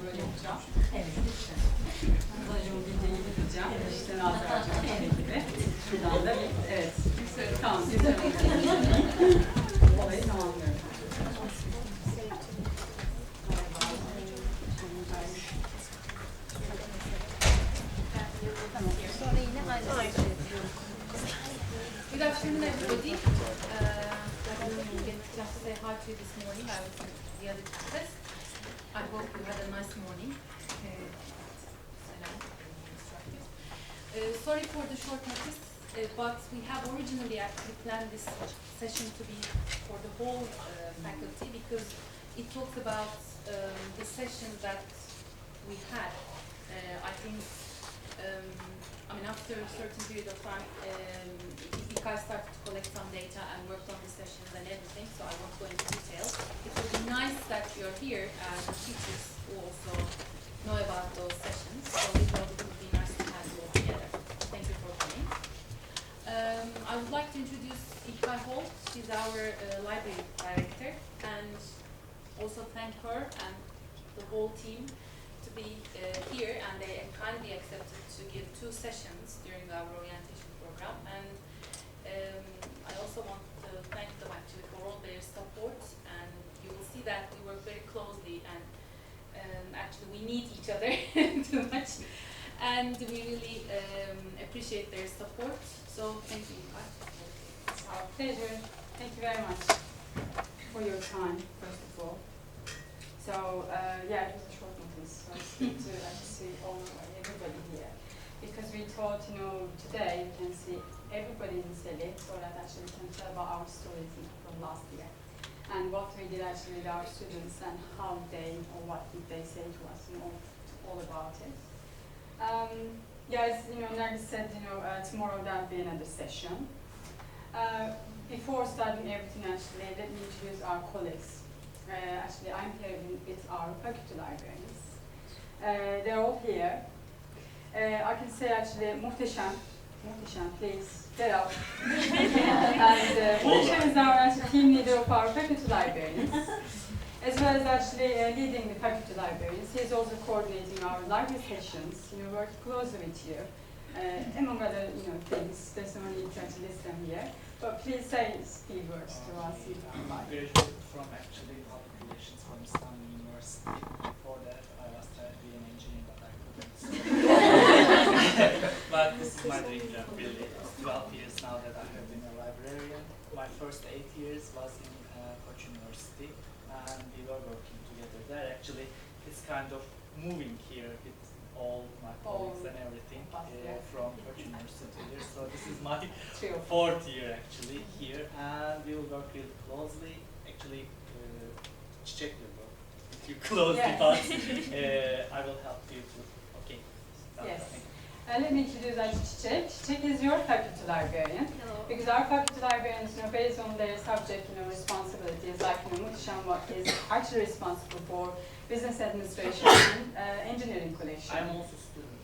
Böyle yapacağım. Evet. Hocamın bildiği gibi tutacağım. İşte nazar hocam gibi. Şuradan da evet. Tamam. Olayı tamamlıyorum. Sonra yine aynı. Good afternoon, everybody. I get just to say hi to you this morning. I was in the other test. I hope you had a nice morning. Sorry for the short notice, but we have originally actually planned this session to be for the whole faculty because it talks about the session that we had. I think, I mean, after a certain period of time, I started to collect some data and worked on the sessions and everything, so I won't go into detail. It would be nice that you're here and the teachers who also know about those sessions, so we thought it would be nice to have you all together. Thank you for coming. I would like to introduce İlkay Holt. She's our library director, and also thank her and the whole team to be here, and they kindly accepted to give 2 sessions during our orientation program. And I also want to thank them actually for all their support, and you will see that we work very closely, and actually we need each other too much, and we really appreciate their support. So thank you. It's our pleasure. Thank you very much for your time, first of all. So yeah, it was a short notice, so it's good to see everybody here, because we thought, today you can see everybody in SELI, so that actually we can tell about our stories from last year and what we did actually with our students and how they, or what did they say to us, all about it. Yeah, as Nergis said, tomorrow there will be another session. Before starting everything, actually, let me introduce our colleagues. Actually, I'm here with our faculty librarians. They're all here. I can say actually, muhteşem, please, get up. And muhteşem is our team leader of our faculty librarians, as well as actually leading the faculty librarians. He's also coordinating our library sessions, working closely with you. Among other things, there's no need to actually list them here. But please say a few words to us. I'm graduated from actually public relations from Istanbul University. Before that, I was trying to be an engineer, but I couldn't. But this is my dream job, really. It's 12 years now that I have been a librarian. My first 8 years was in Koç University, and we were working together there. Actually, it's kind of moving here with all my colleagues and everything from Koç University here. So this is my 4th year actually here, and we will work really closely. Actually, Çiçek will work with you closely, but I will help you to. Okay. Yes. Let me introduce Çiçek. Çiçek is your faculty librarian. Hello. Because our faculty librarians, based on their subject, responsibilities, like Muhteşem is actually responsible for business administration and engineering collection. I am also student.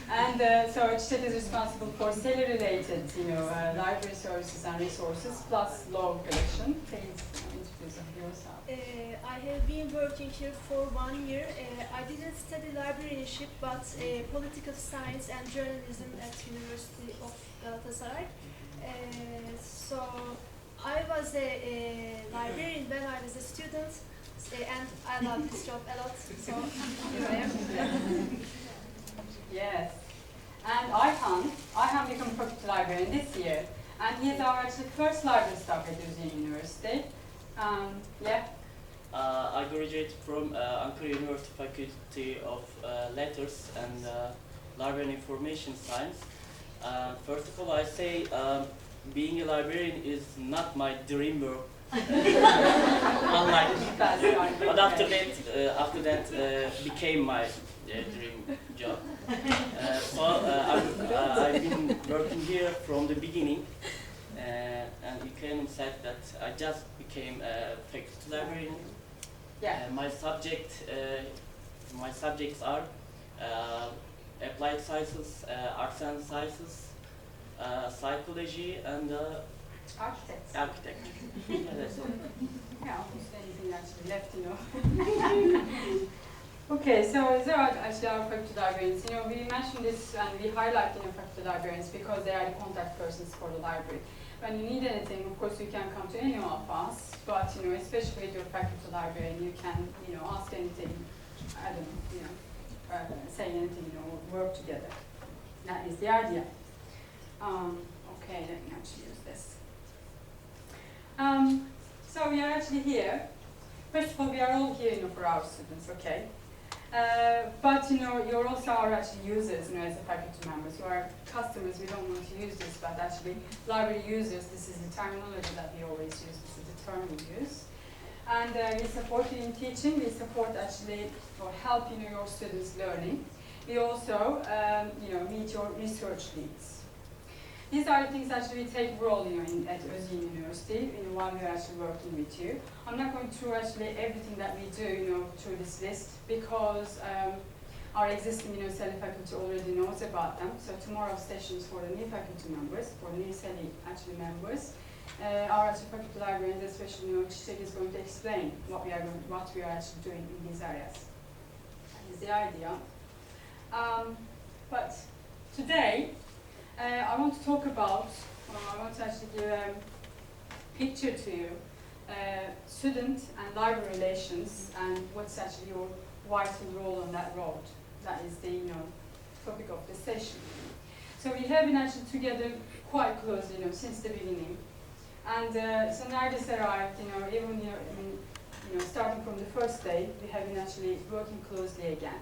And so Çiçek is responsible for SELI-related, library services and resources, plus law collection. Please introduce yourself. I have been working here for 1 year. I didn't study librarianship, but political science and journalism at University of Galatasaray. So I was a librarian when I was a student, and I love this job a lot. So here I am. Yes. And Ayhan became faculty librarian this year, and he's our actually first library staff at Özyeğin University. Yeah. I graduated from Ankara University Faculty of Letters and Library and Information Science. First of all, I say being a librarian is not my dream work. Unlike, That's right. but after that became my dream job. I've been working here from the beginning, and you can say that I just became a faculty librarian. Yeah. My subjects are applied sciences, arts and sciences, psychology, and Architects. architecture. Yeah, that's all. Yeah, almost anything actually left, you know. Okay, so there are actually our faculty librarians. You know, we mentioned this and we highlight, you know, faculty librarians because they are the contact persons for the library. When you need anything, of course, you can come to any of us, but, you know, especially with your faculty librarian, you can, you know, ask anything, I don't know, you know, say anything, you know, work together. That is the idea. Okay, let me actually use this. So we are actually here. First of all, we are all here, you know, for our students, okay? But, you know, you're also our actually users, you know, as a faculty members. You are customers, we don't want to use this, but actually library users, this is the terminology that we always use, this is the term we use. And we support you in teaching, we support actually, or help, you know, your students learning. We also, you know, meet your research needs. These are the things actually we take role, you know, at Özyeğin University, you know, while we're actually working with you. I'm not going through actually everything that we do, you know, through this list because our existing, you know, SELI faculty already knows about them. So tomorrow's sessions for the new faculty members, for the new SELI actually members, our actually faculty librarians, especially, you know, Çiçek is going to explain what we are actually doing in these areas. That is the idea. But today, I want to talk about, I want to actually give a picture to you, student and library relations and what's actually your vital role on that road. That is the, you know, topic of the session. So we have been actually together quite closely, you know, since the beginning. And so Nergis arrived, you know, even, you know, starting from the first day, we have been actually working closely again.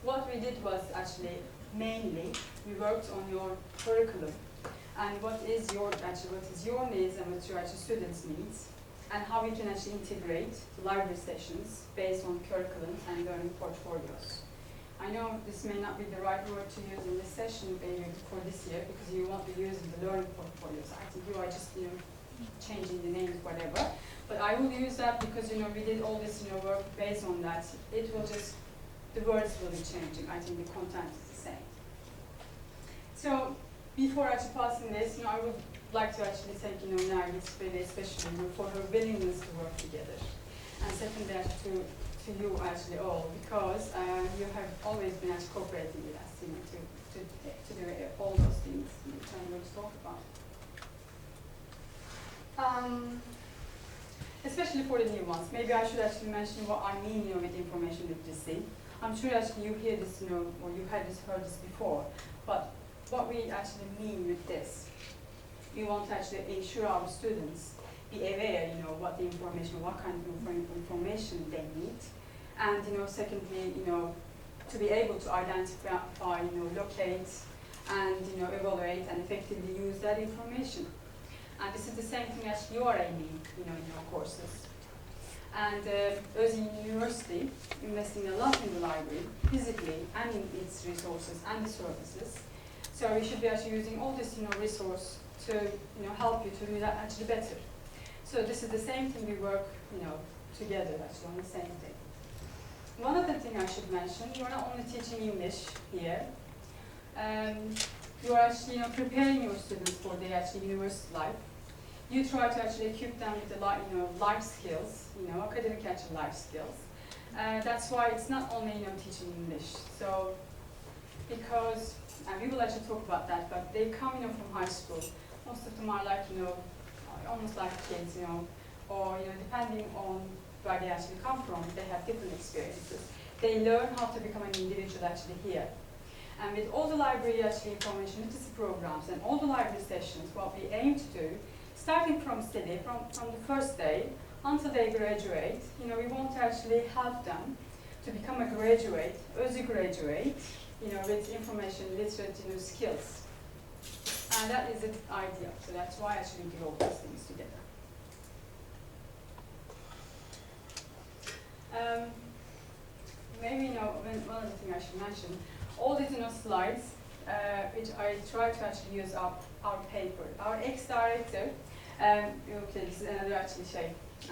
What we did was actually mainly we worked on your curriculum and what is your needs and what your actually students' needs and how we can actually integrate library sessions based on curriculums and learning portfolios. I know this may not be the right word to use in this session maybe for this year because you won't be using the learning portfolios. I think you are just, you know, changing the names, whatever. But I will use that because, you know, we did all this, you know, work based on that. It will just, the words will be changing. I think the content is the same. So before actually passing this, you know, I would like to actually thank, you know, Nergis really especially, you know, for her willingness to work together. And secondly, actually to you actually all, because you have always been actually cooperating with us, you know, to do all those things which I'm going to talk about. Especially for the new ones. Maybe I should actually mention what I mean, you know, with information literacy. I'm sure actually you hear this, you know, or you heard this before, but what we actually mean with this, we want to actually ensure our students be aware, you know, what the information, what kind of information they need, and, you know, secondly, you know, to be able to identify, you know, locate, and, you know, evaluate and effectively use that information. And this is the same thing as you are aiming, you know, in your courses. And Özyeğin University investing a lot in the library, physically, and in its resources and the services. So we should be actually using all this, you know, resource to, you know, help you to do that actually better. So this is the same thing we work, you know, together actually on the same thing. One other thing I should mention, you are not only teaching English here, you are actually, you know, preparing your students for their actually university life. You try to actually equip them with the, you know, life skills, you know, academic actual life skills. That's why it's not only, you know, teaching English. So, because, and we will actually talk about that, but they come, you know, from high school. Most of them are like, you know, almost like kids, you know, or, you know, depending on where they actually come from, they have different experiences. They learn how to become an individual actually here. And with all the library actually information literacy programs and all the library sessions, what we aim to do, starting from SELI, from the first day until they graduate, you know, we want to actually help them to become a graduate, as a graduate, you know, with information literacy, you know, skills. And that is the idea. So that's why actually we do all these things together. Maybe one other thing I should mention, all these slides, which I try to actually use our paper. Our ex-director, okay, this is another actually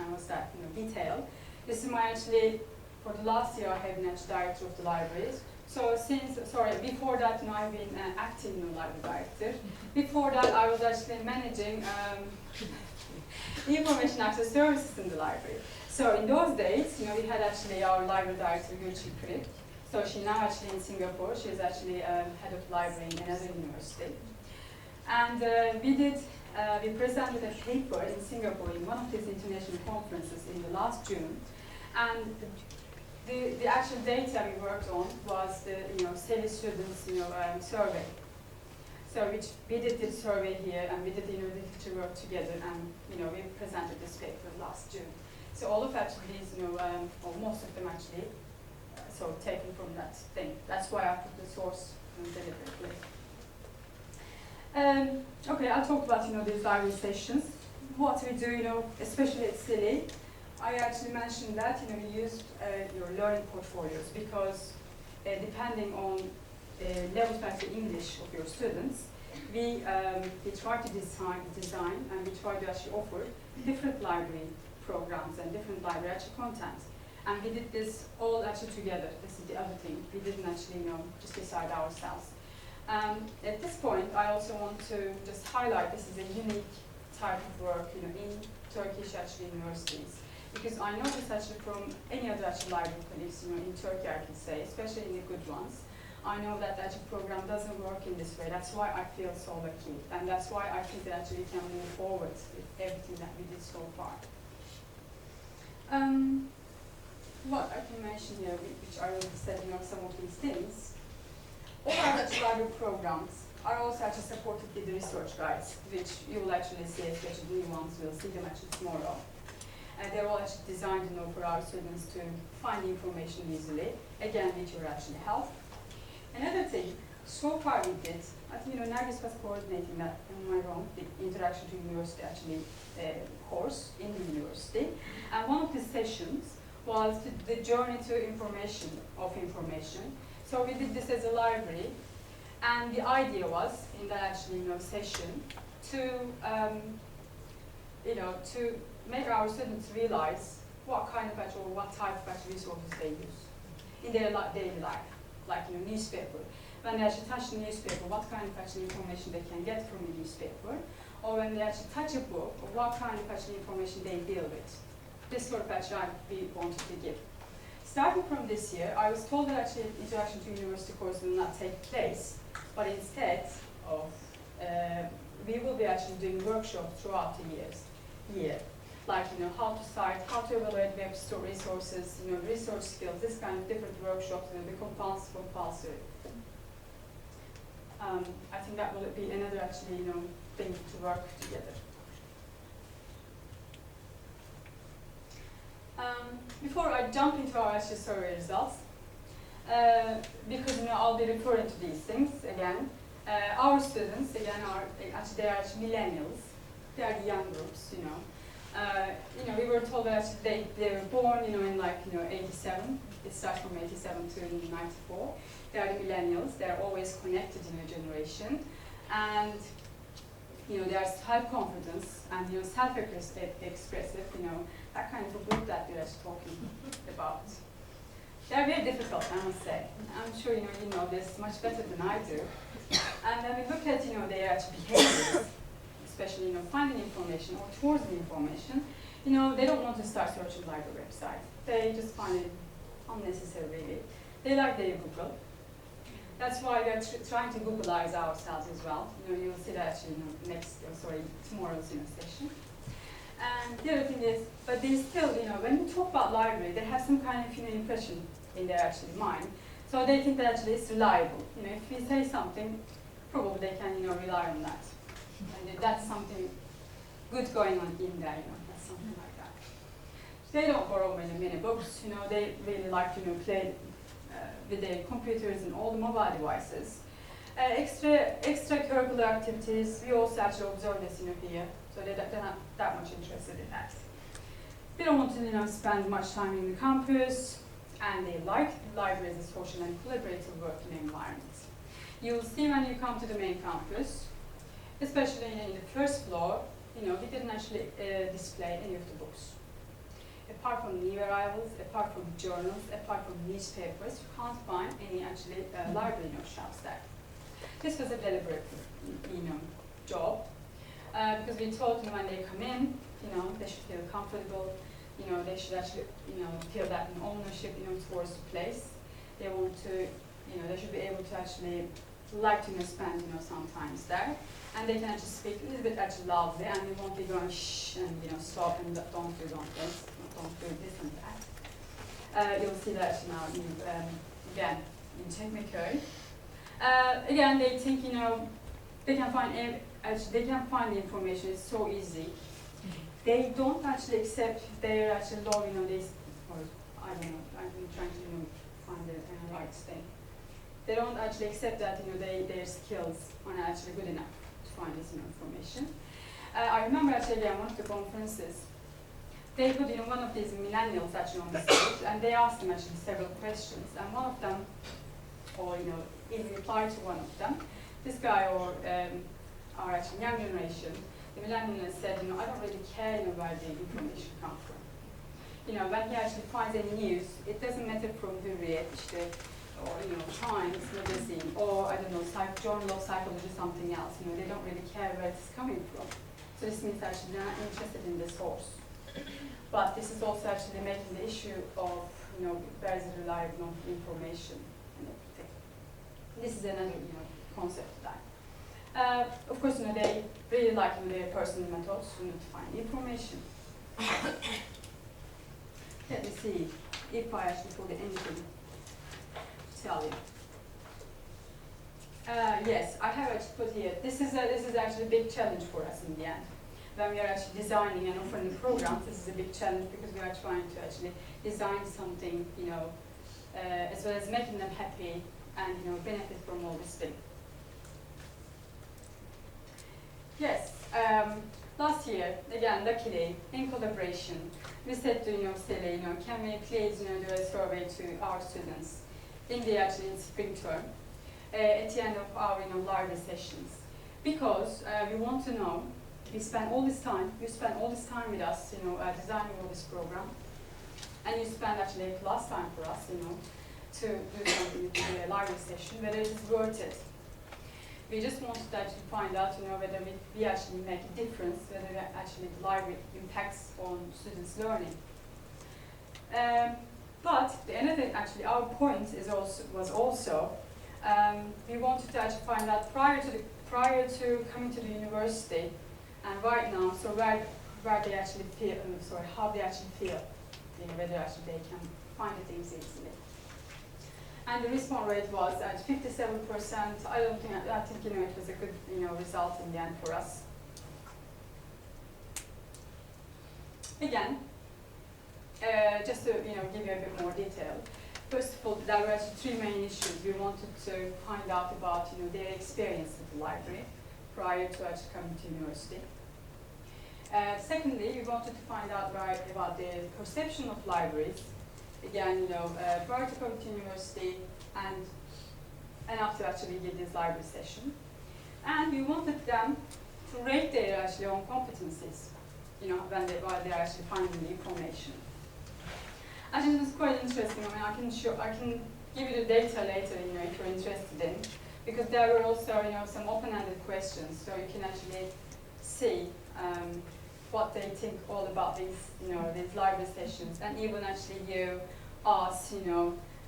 what's that, detail. This is my actually, for the last year I have been actually director of the libraries. So before that, I've been acting library director. Before that, I was actually managing information access services in the library. So in those days, we had actually our library director, Gülçin Kırık. So she's now actually in Singapore. She's actually head of library in another university. And we presented a paper in Singapore in one of these international conferences in the last June. And the actual data we worked on was the SELI students survey. So we did this survey here, and we did the literature work together, and we presented this paper last June. So all of actually these, or most of them actually, so taken from that thing. That's why I put the source deliberately. Okay, I'll talk about these library sessions. What we do, especially at SELI, I actually mentioned that we used your learning portfolios because depending on level of English of your students, we try to design and we try to actually offer different library programs and different library actual content. And we did this all actually together. This is the other thing. We didn't actually just decide ourselves. At this point, I also want to just highlight this is a unique type of work in Turkish actually universities. Because I know this actually from any other actually library colleagues in Turkey, I can say, especially in the good ones. I know that actually program doesn't work in this way. That's why I feel so lucky. And that's why I think that actually we can move forward with everything that we did so far. What I can mention here, which I already said, some of these things, all our actually library programs are also actually supported with the research guides, which you will actually see, especially new ones, we'll see them actually tomorrow. And they're all actually designed for our students to find information easily, again, with your actually help. Another thing, so far we did, I think Nergis was coordinating that, am I wrong, the Introduction to University actually course in the university. And one of the sessions was the journey to information of information. So we did this as a library, and the idea was in that actually session to to make our students realize what kind of actual, what type of actual resources they use in their daily life, like newspaper. When they actually touch the newspaper, what kind of actual information they can get from the newspaper, or when they actually touch a book, or what kind of actual information they deal with. This sort of actually we wanted to give. Starting from this year, I was told that actually Introduction to University course will not take place, but instead of we will be actually doing workshops throughout the year. Like how to cite, how to evaluate web resources, research skills, this kind of different workshops will be compulsory. I think that will be another actually thing to work together. Before I jump into our actual survey results, because I'll be referring to these things again. Our students again they are actually millennials. They are the young groups, we were told that they were born, in 87. It starts from 87 to 94. They are the millennials. They are always connected in a generation, and they are self-confidence and self-expressive. That kind of a group that we're actually talking about. They are very difficult, I must say. I'm sure you know this much better than I do. And then we look at their actual behaviors, especially finding information or towards the information. They don't want to start searching library website. They just find it unnecessary, really. They like their Google. That's why we are trying to Googleize ourselves as well. You'll see that actually tomorrow's session. And the other thing is, but they still, when you talk about library, they have some kind of impression in their actually mind. So they think that actually it's reliable. If we say something, probably they can rely on that. And that's something good going on in there. That's something like that. They don't borrow many books. They really like to play with their computers and all the mobile devices. Extracurricular activities, we also actually observe this here, so they're not that much interested in that. They don't want to spend much time in the campus, and they like the library as a social and collaborative working environment. You'll see when you come to the main campus, especially in the first floor, we didn't actually display any of the books. Apart from new arrivals, apart from journals, apart from newspapers, you can't find any actually library shelves there. This was a deliberate, job, because we told them when they come in, they should feel comfortable, they should actually, feel that an ownership, towards the place. They want to, they should be able to actually like to spend, sometimes there, and they can actually speak a little bit actually loudly, and they won't be going shh and stop and don't do this and that. You'll see that now again in Çekmeköy. Again, they think they can find the information. It's so easy. They don't actually accept their actually law. This, or I don't know. I've been trying to find the right thing. They don't actually accept that their skills are not actually good enough to find this information. I remember actually at one of the conferences, they put one of these millennials actually on the stage, and they asked them actually several questions, and one of them, or in reply to one of them, this guy or our actually young generation, the millennial said, I don't really care where the information comes from. When he actually finds any news, it doesn't matter from Hürriyet, or Times magazine, or I don't know, Journal of Psychology, something else. They don't really care where it's coming from. So this means actually they're not interested in the source. But this is also actually making the issue of where is reliable information and everything. This is another concept of that. Of course, they really like their personal methods to find information. Let me see if I actually put anything to tell you. Yes, I have actually put here. This is actually a big challenge for us in the end. When we are actually designing and offering programs, this is a big challenge because we are trying to actually design something, as well as making them happy and benefit from all this thing. Yes, last year, again, luckily, in collaboration, we said to SELI, can we please do a survey to our students in the spring term at the end of our library sessions, because we want to know. You spend all this time with us, designing all this program, and you spend actually a class time for us, to do something with the library session, whether it is worth it. We just wanted to actually find out, whether we actually make a difference, whether actually the library impacts on students' learning. But the other thing, actually, our point was also we wanted to actually find out prior to coming to the university. And right now, so where they actually feel, how they actually feel, whether actually they can find the things easily. And the response rate was at 57%. I think it was a good result in the end for us. Again, just to give you a bit more detail. First of all, there were actually three main issues. We wanted to find out about their experience at the library prior to actually coming to university. Secondly, we wanted to find out about the perception of libraries, again, prior to coming to university and after actually give this library session. And we wanted them to rate their own competencies, while they're actually finding the information. I think it's quite interesting. I can give you the data later, if you're interested in, because there were also, some open-ended questions, so you can actually see what they think all about these, these library sessions, and even actually you ask,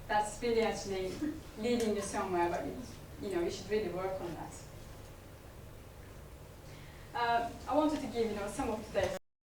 that's really actually leading you somewhere, but you should really work on that. I wanted to give, some of today's